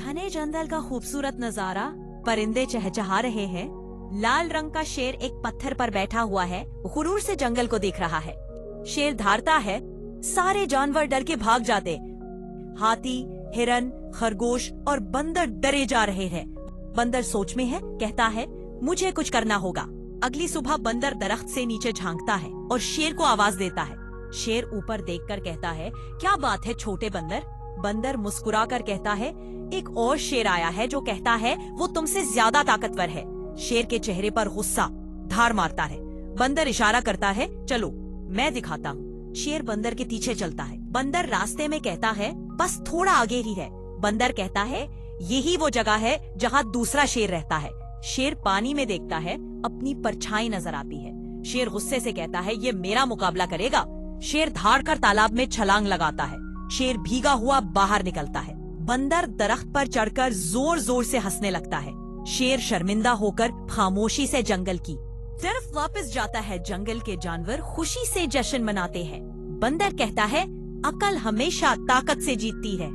घने जंगल का खूबसूरत नजारा, परिंदे चहचहा रहे हैं। लाल रंग का शेर एक पत्थर पर बैठा हुआ है, गुरूर से जंगल को देख रहा है। शेर धारता है, सारे जानवर डर के भाग जाते। हाथी, हिरन, खरगोश और बंदर डरे जा रहे हैं। बंदर सोच में है, कहता है मुझे कुछ करना होगा। अगली सुबह बंदर दरख्त से नीचे झांकता है और शेर को आवाज देता है। शेर ऊपर देखकर कहता है, क्या बात है छोटे बंदर? बंदर मुस्कुरा कर कहता है, एक और शेर आया है जो कहता है वो तुमसे ज्यादा ताकतवर है। शेर के चेहरे पर गुस्सा धार मारता है। बंदर इशारा करता है, चलो मैं दिखाता हूँ। शेर बंदर के पीछे चलता है। बंदर रास्ते में कहता है, बस थोड़ा आगे ही है। बंदर कहता है, यही वो जगह है जहाँ दूसरा शेर रहता है। शेर पानी में देखता है, अपनी परछाई नजर आती है। शेर गुस्से से कहता है, ये मेरा मुकाबला करेगा। शेर धाड़ कर तालाब में छलांग लगाता है। शेर भीगा हुआ बाहर निकलता है। बंदर दरख्त पर चढ़कर जोर जोर से हंसने लगता है। शेर शर्मिंदा होकर खामोशी से जंगल की तरफ वापस जाता है। जंगल के जानवर खुशी से जश्न मनाते हैं। बंदर कहता है, अकल हमेशा ताकत से जीतती है।